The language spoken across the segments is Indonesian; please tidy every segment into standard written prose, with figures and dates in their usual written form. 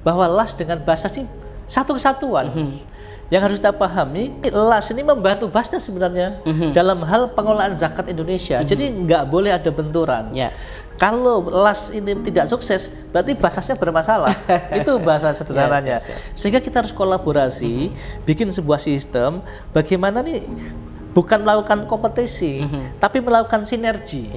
bahwa LAS dengan Basnas ini satu kesatuan. Yang harus kita pahami, LAS ini membantu Basnas sebenarnya dalam hal pengelolaan zakat Indonesia. Jadi nggak boleh ada benturan. Kalau LAS ini tidak sukses, berarti Basnasnya bermasalah. Itu bahasa sederhananya. Sehingga kita harus kolaborasi, bikin sebuah sistem bagaimana nih bukan melakukan kompetisi, tapi melakukan sinergi.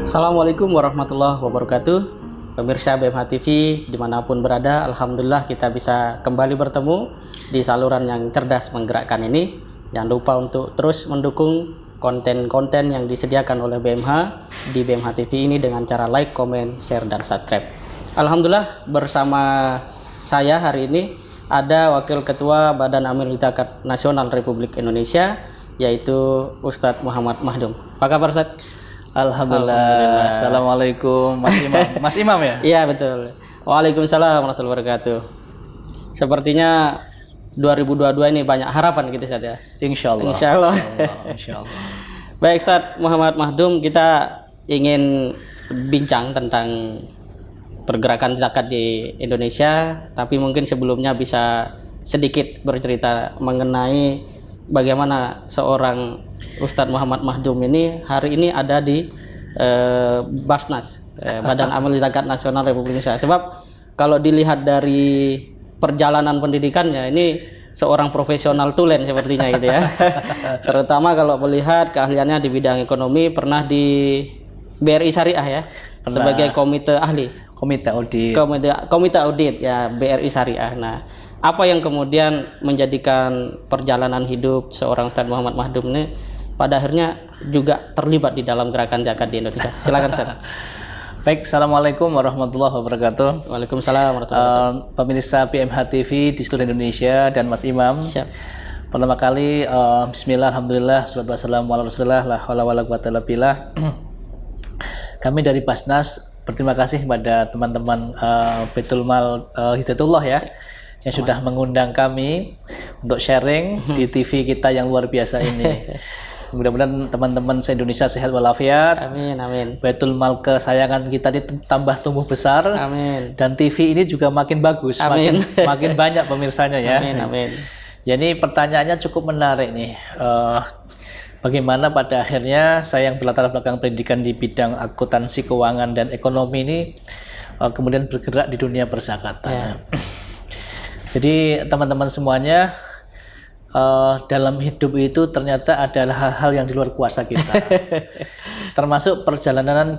Assalamualaikum warahmatullahi wabarakatuh. Pemirsa BMH TV dimanapun berada, alhamdulillah kita bisa kembali bertemu di saluran yang cerdas menggerakkan ini. Jangan lupa untuk terus mendukung konten-konten yang disediakan oleh BMH di BMH TV ini dengan cara like, comment, share, dan subscribe. Alhamdulillah bersama saya hari ini ada Wakil Ketua Badan Amil Zakat Nasional Republik Indonesia, yaitu Ustadz Muhammad Mahdum. Apa kabar Ustadz? Alhamdulillah. Assalamualaikum Mas Imam. Mas Imam ya? Iya betul. Waalaikumsalam warahmatullahi wabarakatuh. Sepertinya 2022 ini banyak harapan gitu Ustaz ya. Insyaallah. Insyaallah. Insyaallah. Baik Ustaz Muhammad Mahdum, kita ingin bincang tentang pergerakan zakat di Indonesia, tapi mungkin sebelumnya bisa sedikit bercerita mengenai bagaimana seorang Ustadz Muhammad Mahdum ini hari ini ada di Basnas, Badan Amil Zakat Nasional Republik Indonesia. Sebab kalau dilihat dari perjalanan pendidikannya, ini seorang profesional tulen sepertinya gitu ya. Terutama kalau melihat keahliannya di bidang ekonomi, pernah di BRI Syariah ya, sebagai komite ahli. Komite audit ya BRI Syariah. Nah, apa yang kemudian menjadikan perjalanan hidup seorang Ustadz Muhammad Mahdum ini pada akhirnya juga terlibat di dalam gerakan zakat di Indonesia? Silakan Ustaz. Baik, Assalamualaikum warahmatullahi wabarakatuh. Waalaikumsalam warahmatullahi wabarakatuh. Pemirsa BMH TV di seluruh Indonesia dan Mas Imam. Siap. Pertama kali, Bismillah, Alhamdulillah, salatu wassalamu ala Rasulillah, la haula wala quwwata illa billah. Kami dari Basnas berterima kasih kepada teman-teman Baitul Mal Hidayatullah ya, yang sudah mengundang kami untuk sharing di TV kita yang luar biasa ini. Mudah-mudahan teman-teman se-Indonesia sehat walafiat. Amin, amin. Baitul Mal kesayangan kita ini tambah tumbuh besar. Amin. Dan TV ini juga makin bagus, amin. makin banyak pemirsanya ya. Amin, amin. Jadi pertanyaannya cukup menarik nih. Bagaimana pada akhirnya saya yang berlatar belakang pendidikan di bidang akuntansi, keuangan, dan ekonomi ini kemudian bergerak di dunia perzakatan. Jadi teman-teman semuanya, dalam hidup itu ternyata adalah hal-hal yang di luar kuasa kita. Termasuk perjalanan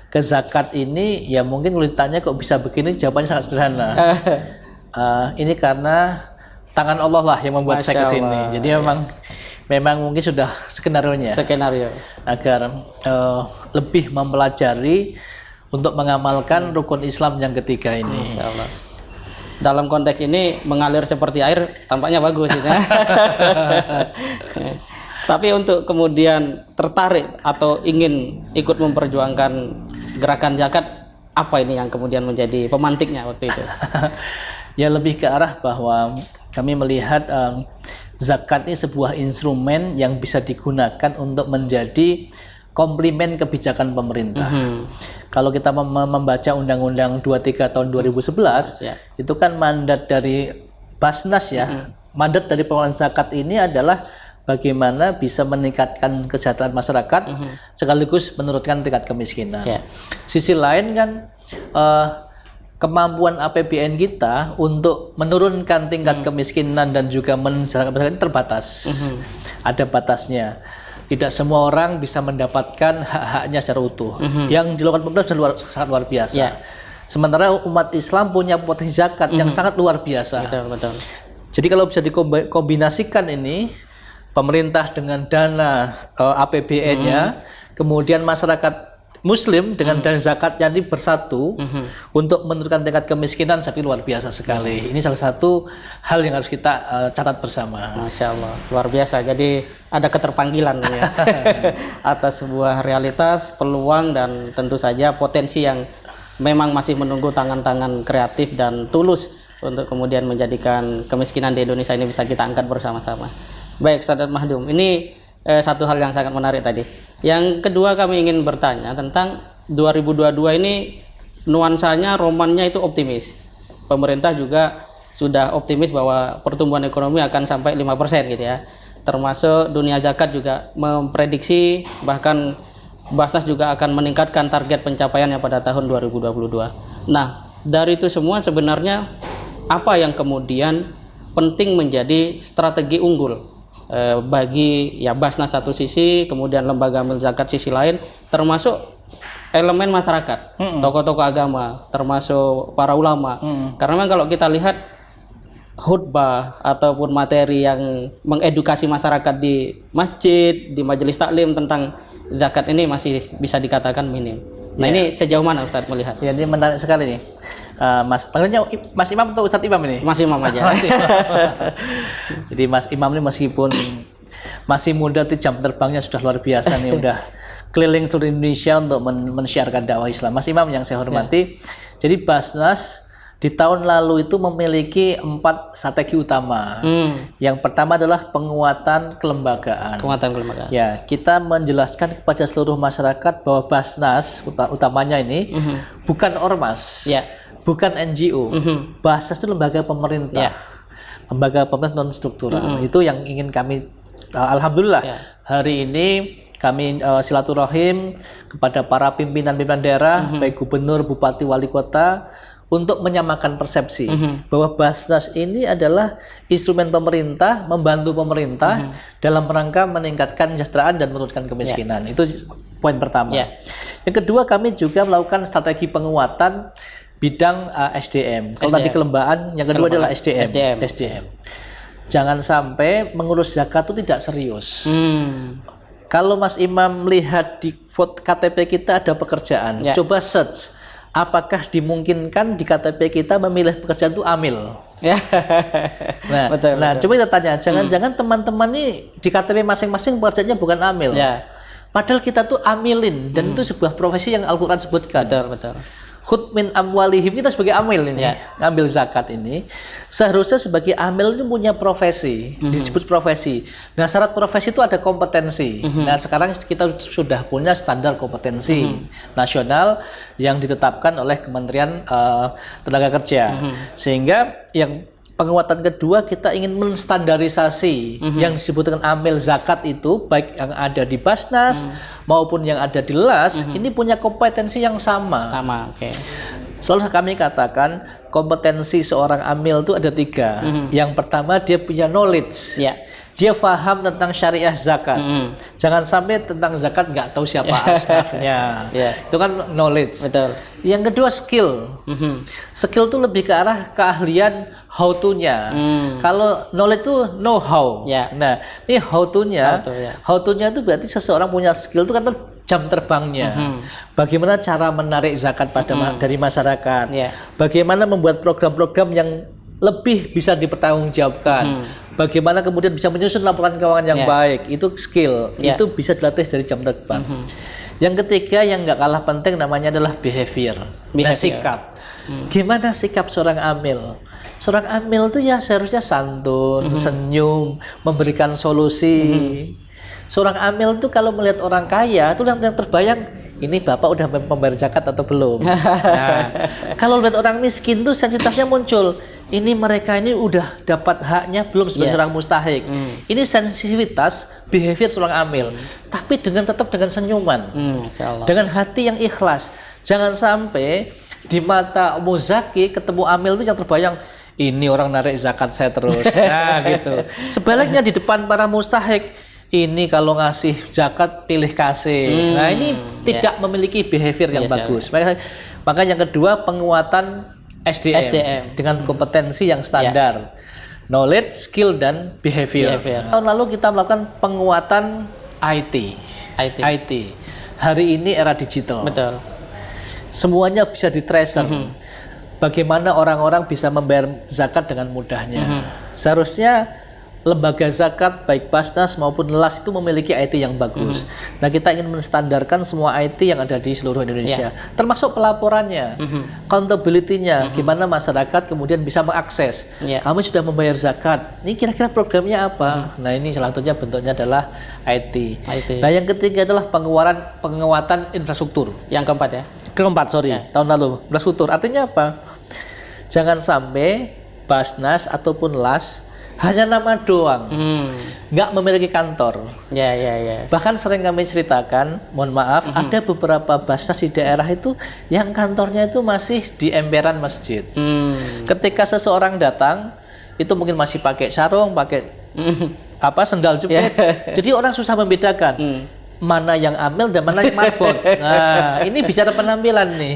ke zakat ini, ya mungkin kalau ditanya kok bisa begini, jawabannya sangat sederhana. Ini karena tangan Allah lah yang membuat saya ke sini. Jadi memang mungkin sudah skenario agar lebih mempelajari untuk mengamalkan rukun Islam yang ketiga ini. Masya Allah. Dalam konteks ini mengalir seperti air tampaknya bagus ya. Tapi untuk kemudian tertarik atau ingin ikut memperjuangkan gerakan zakat, apa ini yang kemudian menjadi pemantiknya waktu itu? Ya lebih ke arah bahwa kami melihat zakat ini sebuah instrumen yang bisa digunakan untuk menjadi komplimen kebijakan pemerintah. Kalau kita membaca Undang-Undang 23 tahun 2011, itu kan mandat dari Basnas ya. Mandat dari pengelolaan zakat ini adalah bagaimana bisa meningkatkan kesejahteraan masyarakat sekaligus menurunkan tingkat kemiskinan. Sisi lain kan kemampuan APBN kita untuk menurunkan tingkat kemiskinan dan juga mensejahterakan masyarakat terbatas. Ada batasnya. Tidak semua orang bisa mendapatkan hak-haknya secara utuh. Yang dilakukan pemerintah sudah sangat luar biasa. Sementara umat Islam punya potensi zakat yang sangat luar biasa. Betul. Jadi kalau bisa dikombinasikan ini, pemerintah dengan dana APBN-nya, kemudian masyarakat Muslim dengan dana zakat yang bersatu untuk menurunkan tingkat kemiskinan, saya pikir luar biasa sekali. Ini salah satu hal yang harus kita catat bersama. Masya Allah, luar biasa. Jadi ada keterpanggilan ya atas sebuah realitas, peluang, dan tentu saja potensi yang memang masih menunggu tangan-tangan kreatif dan tulus untuk kemudian menjadikan kemiskinan di Indonesia ini bisa kita angkat bersama-sama. Baik, Ustadz Mahdum, ini satu hal yang sangat menarik tadi. Yang kedua kami ingin bertanya tentang 2022 ini nuansanya, romannya itu optimis. Pemerintah juga sudah optimis bahwa pertumbuhan ekonomi akan sampai 5% gitu ya. Termasuk dunia zakat juga memprediksi, bahkan Basnas juga akan meningkatkan target pencapaiannya pada tahun 2022. Nah, dari itu semua sebenarnya apa yang kemudian penting menjadi strategi unggul bagi ya Basnas satu sisi, kemudian lembaga amil zakat sisi lain, termasuk elemen masyarakat, tokoh-tokoh agama, termasuk para ulama. Karena memang kalau kita lihat khutbah ataupun materi yang mengedukasi masyarakat di masjid, di majelis taklim tentang zakat ini masih bisa dikatakan minim. Nah, ini sejauh mana Ustadz melihat? Ya, ini menarik sekali nih. Mas, panggilnya Mas Imam atau Ustadz Imam ini? Mas Imam aja. Mas Imam. Jadi Mas Imam ini meskipun masih muda, jam terbangnya sudah luar biasa nih, udah keliling seluruh Indonesia untuk men-syiarkan dakwah Islam. Mas Imam yang saya hormati. Jadi Basnas di tahun lalu itu memiliki 4 strategi utama. Yang pertama adalah penguatan kelembagaan. Ya, kita menjelaskan kepada seluruh masyarakat bahwa Basnas utamanya ini bukan ormas, bukan NGO. Basnas itu lembaga pemerintah, lembaga pemerintah non struktural. Itu yang ingin kami, alhamdulillah hari ini kami silaturahim kepada para pimpinan-pimpinan daerah, baik gubernur, bupati, wali kota, untuk menyamakan persepsi bahwa Basnas ini adalah instrumen pemerintah, membantu pemerintah dalam rangka meningkatkan kesejahteraan dan menurunkan kemiskinan. Itu poin pertama. Yang kedua, kami juga melakukan strategi penguatan bidang SDM. Kalau tadi kelembagaan, yang kedua adalah SDM. Jangan sampai mengurus zakat itu tidak serius. Kalau Mas Imam melihat di KTP kita ada pekerjaan, coba search. Apakah dimungkinkan di KTP kita memilih pekerjaan itu amil? Nah, betul. Coba kita tanya, jangan-jangan teman-teman ini di KTP masing-masing pekerjaannya bukan amil. Padahal kita tuh amilin, dan itu sebuah profesi yang Al-Quran sebutkan. Betul. Khud min amwalihim, kita sebagai amil ini, ngambil zakat ini, seharusnya sebagai amil itu punya profesi, disebut profesi. Nah, syarat profesi itu ada kompetensi. Nah, sekarang kita sudah punya standar kompetensi nasional yang ditetapkan oleh Kementerian Tenaga Kerja. Sehingga yang penguatan kedua, kita ingin menstandarisasi yang disebut dengan amil zakat itu, baik yang ada di Basnas maupun yang ada di LAS, ini punya kompetensi yang sama. Selalu kami katakan kompetensi seorang amil itu ada 3. Yang pertama, dia punya knowledge. Dia paham tentang syariah zakat. Jangan sampai tentang zakat nggak tahu siapa asnafnya. Itu kan knowledge. Betul. Yang kedua, skill. Skill itu lebih ke arah keahlian how to-nya. Kalau knowledge itu know how. Nah, ini how to-nya. How to-nya itu berarti seseorang punya skill itu kan jam terbangnya. Bagaimana cara menarik zakat dari masyarakat. Bagaimana membuat program-program yang lebih bisa dipertanggungjawabkan. Bagaimana kemudian bisa menyusun laporan keuangan yang baik. Itu skill. Itu bisa dilatih dari jam terbang. Yang ketiga yang nggak kalah penting namanya adalah behavior. Sikap. Gimana sikap seorang amil? Seorang amil itu ya seharusnya santun, senyum, memberikan solusi. Seorang amil itu kalau melihat orang kaya itu yang terbayang, ini bapak udah membayar zakat atau belum. Nah, kalau lihat orang miskin tuh sensitivitasnya muncul. Ini mereka ini udah dapat haknya belum sebagai orang mustahik. Ini sensitivitas behavior seorang amil. Tapi tetap dengan senyuman. Dengan hati yang ikhlas. Jangan sampai di mata muzaki ketemu amil itu yang terbayang, ini orang narik zakat saya terus. Nah, gitu. Sebaliknya di depan para mustahik, ini kalau ngasih zakat pilih kasih. Nah, ini tidak memiliki behavior yang bagus. Maka yang kedua, penguatan SDM dengan kompetensi yang standar. Knowledge, skill, dan behavior. Tahun lalu kita melakukan penguatan IT. Hari ini era digital. Betul. Semuanya bisa di-tracer. Bagaimana orang-orang bisa membayar zakat dengan mudahnya. Seharusnya lembaga zakat baik Basnas maupun LAS itu memiliki IT yang bagus. Nah, kita ingin menstandarkan semua IT yang ada di seluruh Indonesia, termasuk pelaporannya, accountability-nya, gimana masyarakat kemudian bisa mengakses. Kami sudah membayar zakat. Ini kira-kira programnya apa? Nah, ini selanjutnya bentuknya adalah IT. Nah, yang ketiga adalah penguatan infrastruktur. Yang keempat ya? Keempat, tahun lalu. Infrastruktur artinya apa? Jangan sampai Basnas ataupun LAS hanya nama doang, nggak memiliki kantor. Bahkan sering kami ceritakan, mohon maaf, ada beberapa Basnas di daerah itu yang kantornya itu masih di emperan masjid. Ketika seseorang datang, itu mungkin masih pakai sarung, pakai sendal jepit. Jadi orang susah membedakan mana yang amil dan mana yang marbot. Nah, ini bicara penampilan nih.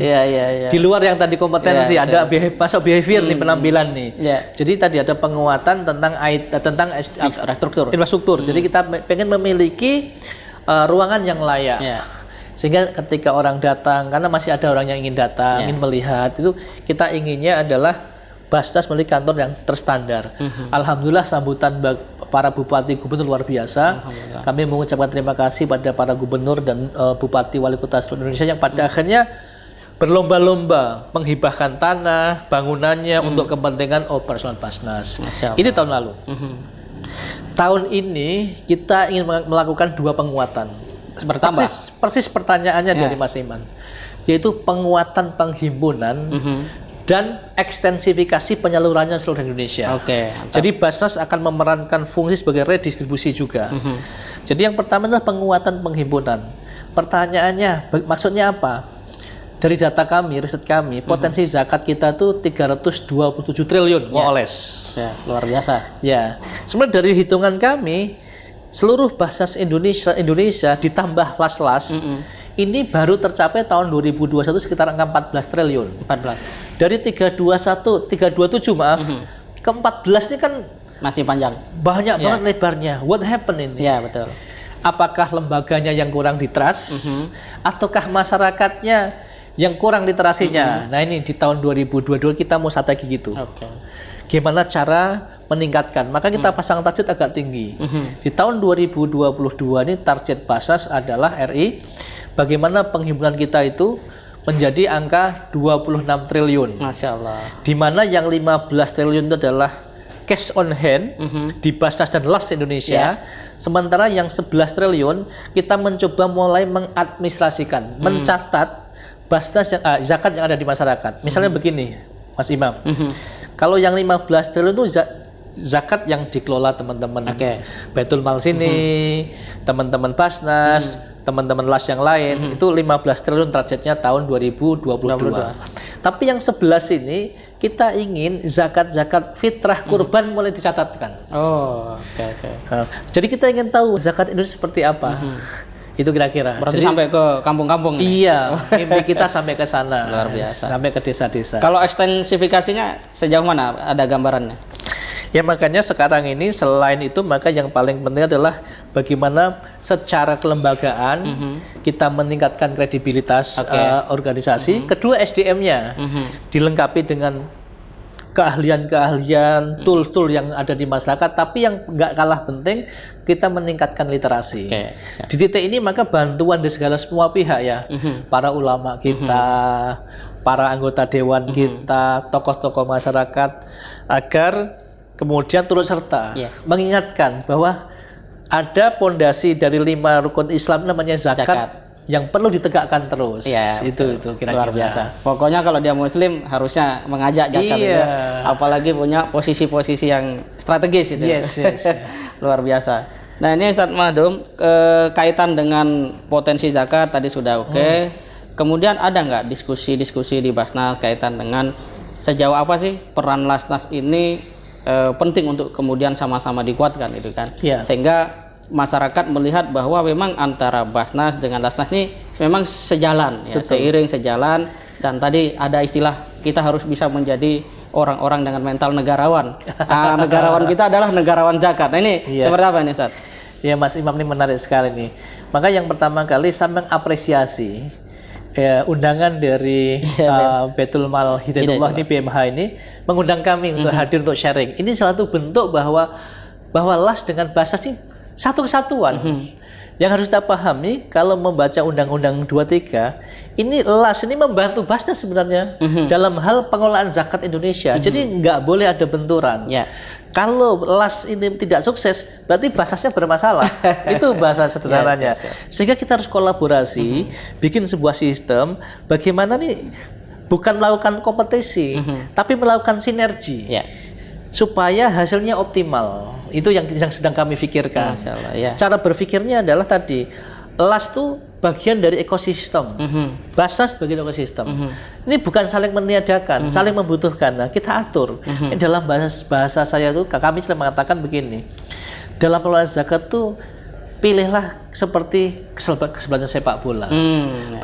Di luar yang tadi kompetensi, ada masuk behavior nih, penampilan nih. Jadi tadi ada penguatan tentang infrastruktur. Jadi kita pengen memiliki ruangan yang layak. Sehingga ketika orang datang, karena masih ada orang yang ingin datang, ingin melihat, itu kita inginnya adalah Basnas memiliki kantor yang terstandar. Alhamdulillah sambutan para bupati gubernur luar biasa. Kami mengucapkan terima kasih pada para gubernur dan bupati wali kota seluruh Indonesia yang pada akhirnya berlomba-lomba menghibahkan tanah bangunannya untuk kepentingan operasional Basnas. Ini tahun lalu. Tahun ini kita ingin melakukan 2 penguatan. Persis pertanyaannya dari Mas Iman, yaitu penguatan penghimpunan dan ekstensifikasi penyalurannya seluruh Indonesia. Jadi Basnas akan memerankan fungsi sebagai redistribusi juga. Jadi yang pertama adalah penguatan penghimpunan. Pertanyaannya, maksudnya apa? Dari data kami, riset kami, potensi zakat kita tuh 327 triliun, moles. Luar biasa. Sebenarnya dari hitungan kami, seluruh Basnas Indonesia ditambah las-las, ini baru tercapai tahun 2021 sekitar angka 14 triliun. Dari 327 ke 14 ini kan masih panjang. Banyak banget lebarnya. What happened ini? Betul. Apakah lembaganya yang kurang ditrust ataukah masyarakatnya yang kurang literasinya? Nah, ini di tahun 2022 kita mau strategi gitu. Gimana cara meningkatkan? Maka kita pasang target agak tinggi. Di tahun 2022 ini target Basnas adalah RI bagaimana penghimpunan kita itu menjadi angka 26 triliun. Masya Allah. Di mana yang 15 triliun itu adalah cash on hand di Basnas dan LAS Indonesia. Sementara yang 11 triliun kita mencoba mulai mengadministrasikan, mencatat Basnas zakat yang ada di masyarakat. Misalnya begini, Mas Imam. Kalau yang 15 triliun itu zakat yang dikelola teman-teman Baitul Mal sini, teman-teman Basnas, teman-teman LAS yang lain, itu 15 triliun targetnya tahun 2022. Tapi yang 11 ini kita ingin zakat-zakat fitrah kurban mulai dicatatkan. Nah, jadi kita ingin tahu zakat Indonesia seperti apa. Itu kira-kira. Berarti sampai ke kampung-kampung. Iya, mimpi kita sampai ke sana. Luar biasa. Sampai ke desa-desa. Kalau ekstensifikasinya sejauh mana? Ada gambarannya? Ya, makanya sekarang ini selain itu, maka yang paling penting adalah bagaimana secara kelembagaan kita meningkatkan kredibilitas organisasi. Kedua, SDM-nya dilengkapi dengan keahlian-keahlian, tool-tool yang ada di masyarakat, tapi yang nggak kalah penting kita meningkatkan literasi. Di titik ini maka bantuan dari segala semua pihak ya, para ulama kita, para anggota dewan kita, tokoh-tokoh masyarakat, agar kemudian turut serta mengingatkan bahwa ada pondasi dari 5 rukun Islam namanya zakat. Yang perlu ditegakkan terus. Itu kira-kira. Luar biasa. Pokoknya kalau dia muslim harusnya mengajak zakat itu. Apalagi punya posisi-posisi yang strategis itu. Luar biasa. Nah, ini Ustadz Mahdum, kaitan dengan potensi zakat tadi sudah Kemudian ada nggak diskusi-diskusi di Basnas kaitan dengan sejauh apa sih peran Lasnas ini penting untuk kemudian sama-sama dikuatkan itu kan. Sehingga masyarakat melihat bahwa memang antara Basnas dengan Lasnas ini memang sejalan, seiring sejalan, dan tadi ada istilah kita harus bisa menjadi orang-orang dengan mental negarawan. Negarawan kita adalah negarawan zakat. Nah, ini seperti apa ini, Ustaz? Ya, Mas Imam, ini menarik sekali nih. Maka yang pertama kali saya mengapresiasi undangan dari Baitul Mal Hidayatullah ini, BMH ini mengundang kami untuk hadir untuk sharing. Ini salah satu bentuk bahwa bahwa LAS dengan Basnas ini satu kesatuan. Yang harus kita pahami kalau membaca Undang-Undang 23, ini LAS ini membantu Basnas sebenarnya dalam hal pengelolaan zakat Indonesia. Jadi nggak boleh ada benturan. Ya. Kalau LAS ini tidak sukses, berarti Basnasnya bermasalah. Itu bahasa sederhananya. Sehingga kita harus kolaborasi, bikin sebuah sistem bagaimana nih bukan melakukan kompetisi, tapi melakukan sinergi. Ya. Supaya hasilnya optimal. Itu yang sedang kami pikirkan. Masya Allah, ya. Cara berpikirnya adalah tadi, LAS itu bagian dari ekosistem, Basnas bagian ekosistem. Ini bukan saling meniadakan, saling membutuhkan. Nah, kita atur. Dalam bahasa saya itu, kami selalu mengatakan begini, dalam pengelolaan zakat tuh pilihlah seperti kesebelasan sepak bola.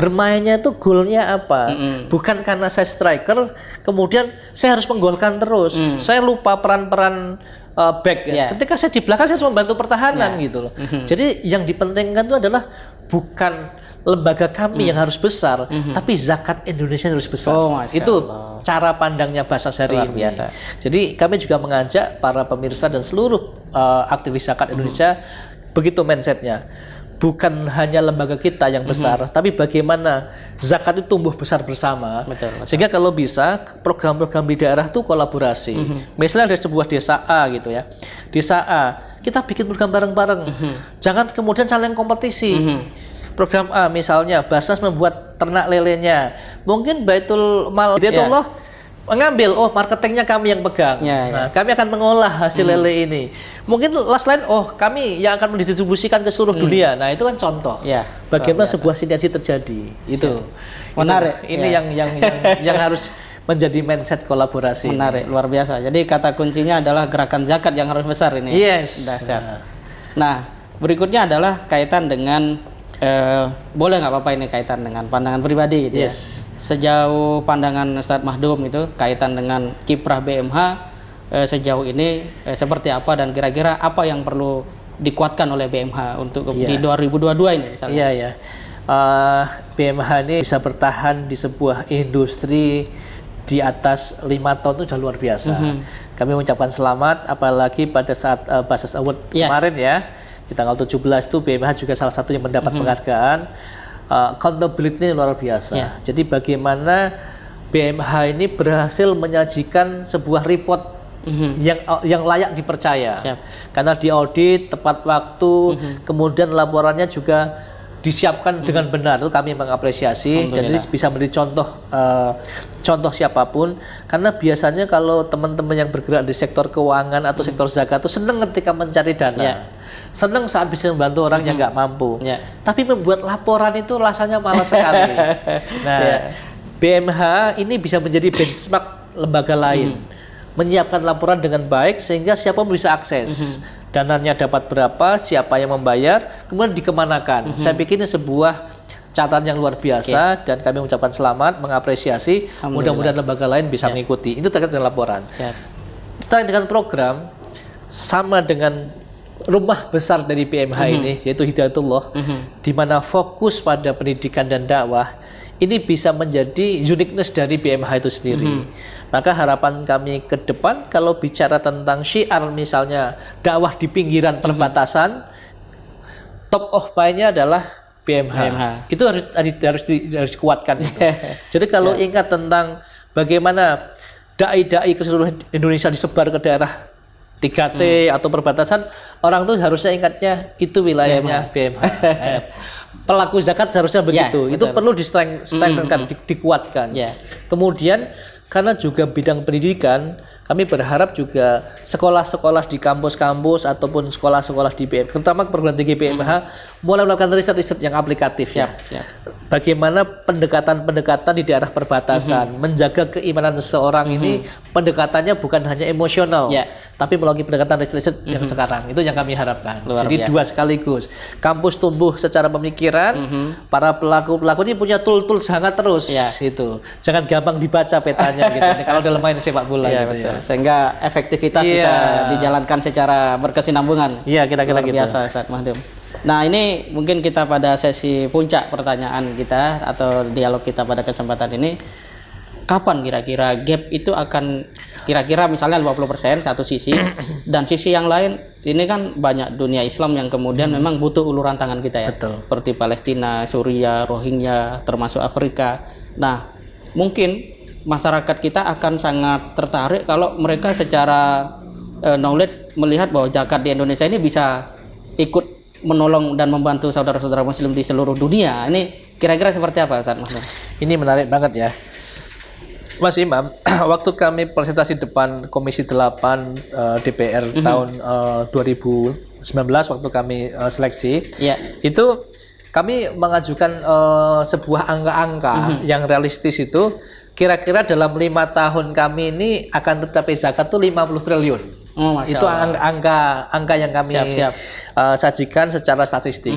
Bermainnya itu goalnya apa? Bukan karena saya striker, kemudian saya harus menggolkan terus. Saya lupa peran-peran back. Ketika saya di belakang, saya harus membantu pertahanan gitu loh. Jadi yang dipentingkan itu adalah bukan lembaga kami yang harus besar, tapi zakat Indonesia harus besar. Itu cara pandangnya Basnas hari ini. Biasa. Jadi kami juga mengajak para pemirsa dan seluruh aktivis zakat Indonesia begitu mindsetnya, bukan hanya lembaga kita yang besar, tapi bagaimana zakat itu tumbuh besar bersama. Betul. Sehingga kalau bisa program-program di daerah itu kolaborasi. Misalnya ada sebuah desa A gitu ya, desa A kita bikin program bareng-bareng. Jangan kemudian saling kompetisi. Program A misalnya Basnas membuat ternak lelenya, mungkin Baitul Mal Hidayatullah mengambil, marketingnya kami yang pegang. Nah, kami akan mengolah hasil lele ini. Mungkin LAS lain, kami yang akan mendistribusikan ke seluruh dunia. Nah, itu kan contoh. Bagaimana sebuah sinergi terjadi. Itu. Menarik. Ini yang harus menjadi mindset kolaborasi. Menarik, luar biasa. Jadi kata kuncinya adalah gerakan zakat yang harus besar ini. Yes. Dahsyat. Nah, berikutnya adalah kaitan dengan boleh nggak apa-apa ini kaitan dengan pandangan pribadi gitu ya. Sejauh pandangan Ustadz Mahdum itu kaitan dengan kiprah BMH sejauh ini seperti apa dan kira-kira apa yang perlu dikuatkan oleh BMH untuk di 2022 ini misalnya. BMH ini bisa bertahan di sebuah industri di atas 5 tahun itu sudah luar biasa. Kami mengucapkan selamat, apalagi pada saat Basnas Award kemarin ya, di tanggal 17 itu BMH juga salah satu yang mendapat penghargaan. Accountability luar biasa. Jadi bagaimana BMH ini berhasil menyajikan sebuah report yang layak dipercaya. Karena diaudit tepat waktu, kemudian laporannya juga disiapkan dengan benar. Itu kami mengapresiasi dan ini bisa menjadi contoh siapapun, karena biasanya kalau teman-teman yang bergerak di sektor keuangan atau sektor zakat itu senang ketika mencari dana, senang saat bisa membantu orang yang nggak mampu, tapi membuat laporan itu rasanya malas sekali. Nah, BMH ini bisa menjadi benchmark lembaga lain, menyiapkan laporan dengan baik sehingga siapapun bisa akses. Dananya dapat berapa, siapa yang membayar, kemudian dikemanakan. Saya pikir ini sebuah catatan yang luar biasa dan kami mengucapkan selamat, mengapresiasi. Mudah-mudahan lembaga lain bisa mengikuti. Itu terkait dengan laporan. Terkait dengan program, sama dengan rumah besar dari BMH ini, yaitu Hidayatullah, di mana fokus pada pendidikan dan dakwah. Ini bisa menjadi uniqueness dari BMH itu sendiri. Maka harapan kami ke depan kalau bicara tentang syiar misalnya dakwah di pinggiran perbatasan, top of mind-nya adalah BMH. Itu harus dikuatkan. Jadi kalau ingat tentang bagaimana dai-dai ke seluruh Indonesia disebar ke daerah 3T atau perbatasan, orang tuh harusnya ingatnya itu wilayahnya BMH. Pelaku zakat seharusnya begitu. Itu perlu di-strengthenkan, dikuatkan. Kemudian karena juga bidang pendidikan, kami berharap juga sekolah-sekolah di kampus-kampus ataupun sekolah-sekolah di BMH, terutama perguruan tinggi BMH, mulai melakukan riset-riset yang aplikatif. Bagaimana pendekatan-pendekatan di daerah perbatasan, menjaga keimanan seseorang ini pendekatannya bukan hanya emosional, tapi melalui pendekatan riset-riset yang sekarang. Itu yang kami harapkan. Jadi dua sekaligus. Kampus tumbuh secara pemikiran, para pelaku-pelaku ini punya tool-tool sangat terus. Itu. Jangan gampang dibaca petanya gitu. Kalau dalam main sepak bola gitu. Sehingga efektivitas bisa dijalankan secara berkesinambungan. Kira-kira gitu. Biasa Ustadz Mahdum. Nah, ini mungkin kita pada sesi puncak pertanyaan kita atau dialog kita pada kesempatan ini. kapan kira-kira gap itu akan kira-kira misalnya 50% satu sisi dan sisi yang lain ini kan banyak dunia Islam yang kemudian memang butuh uluran tangan kita ya. Betul. Seperti Palestina, Suriah, Rohingya, termasuk Afrika. Nah, mungkin masyarakat kita akan sangat tertarik kalau mereka secara knowledge melihat bahwa zakat di Indonesia ini bisa ikut menolong dan membantu saudara-saudara muslim di seluruh dunia. Ini kira-kira seperti apa, Ustaz Mahdum? Ini menarik banget ya. Mas Imam, waktu kami presentasi depan Komisi 8 DPR tahun 2019 waktu kami seleksi, itu kami mengajukan sebuah angka-angka yang realistis itu kira-kira dalam 5 tahun kami ini akan tercapai zakat itu 50 triliun. Itu angka yang kami sajikan secara statistik.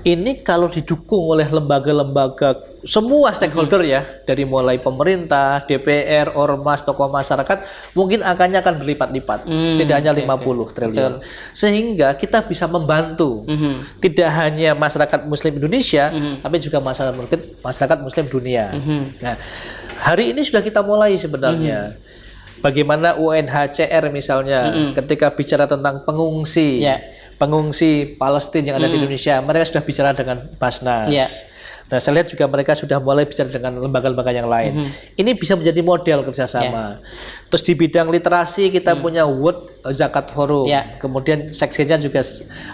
Ini kalau didukung oleh lembaga-lembaga semua stakeholder ya, dari mulai pemerintah, DPR, ormas, tokoh masyarakat, mungkin angkanya akan berlipat-lipat, tidak hanya 50 triliun. Sehingga kita bisa membantu tidak hanya masyarakat muslim Indonesia, tapi juga masyarakat muslim dunia. Nah, hari ini sudah kita mulai sebenarnya. Bagaimana UNHCR misalnya ketika bicara tentang pengungsi Palestina yang ada di Indonesia, mereka sudah bicara dengan Basnas. Nah, saya lihat juga mereka sudah mulai bicara dengan lembaga-lembaga yang lain. Ini bisa menjadi model kerjasama. Terus di bidang literasi kita punya World Zakat Forum. Kemudian seksinya juga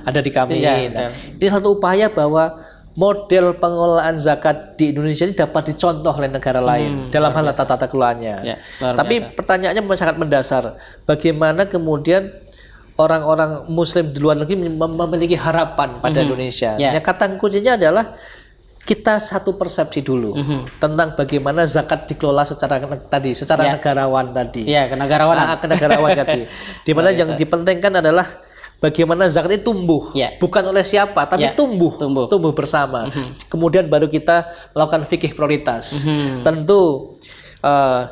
ada di kami. Nah, ini satu upaya bahwa model pengelolaan zakat di Indonesia ini dapat dicontoh oleh negara lain dalam hal tata kelolanya. Tapi pertanyaannya sangat mendasar. Bagaimana kemudian orang-orang muslim di luar negeri memiliki harapan pada Indonesia? Ya, kata kuncinya adalah kita satu persepsi dulu tentang bagaimana zakat dikelola secara negarawan tadi. Kenegarawanan tadi. Di mana yang dipentingkan adalah bagaimana zakat itu tumbuh, bukan oleh siapa, tapi tumbuh bersama. Kemudian baru kita melakukan fikih prioritas. Tentu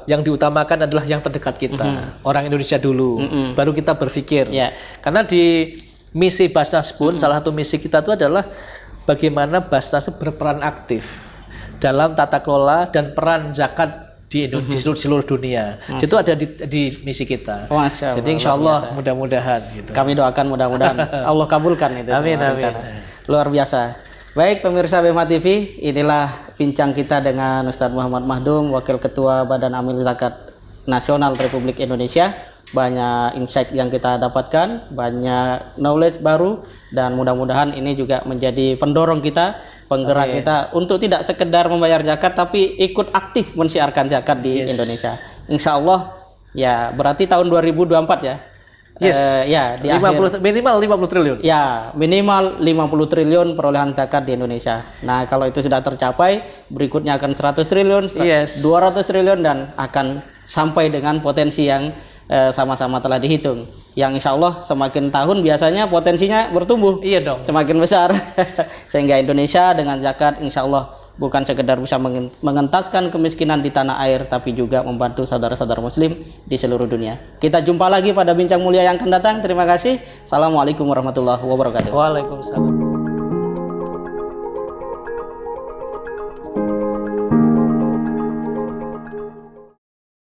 yang diutamakan adalah yang terdekat kita, orang Indonesia dulu. Baru kita berpikir. Karena di misi Basnas pun salah satu misi kita itu adalah bagaimana Basnas berperan aktif dalam tata kelola dan peran zakat di seluruh dunia. Itu ada di misi kita. Jadi insya Allah mudah-mudahan gitu. Kami doakan mudah-mudahan Allah kabulkan itu. Amin. Luar biasa. Baik pemirsa BMA TV, inilah bincang kita dengan Ustadz Muhammad Mahdum, Wakil Ketua Badan Amil Zakat Nasional Republik Indonesia. Banyak insight yang kita dapatkan, banyak knowledge baru, dan mudah-mudahan ini juga menjadi pendorong kita, penggerak kita untuk tidak sekedar membayar zakat tapi ikut aktif mensiarkan zakat di Indonesia. Insya Allah ya, berarti tahun 2024 ya. Di minimal 50 triliun. Ya, minimal 50 triliun perolehan zakat di Indonesia. Nah, kalau itu sudah tercapai, berikutnya akan 100 triliun, 200 triliun, dan akan sampai dengan potensi yang sama-sama telah dihitung. Yang insya Allah semakin tahun biasanya potensinya bertumbuh. Iya dong. Semakin besar. Sehingga Indonesia dengan zakat insya Allah bukan sekedar bisa mengentaskan kemiskinan di tanah air, tapi juga membantu saudara-saudara muslim di seluruh dunia. Kita jumpa lagi pada bincang mulia yang akan datang. Terima kasih. Assalamualaikum warahmatullahi wabarakatuh. Waalaikumsalam.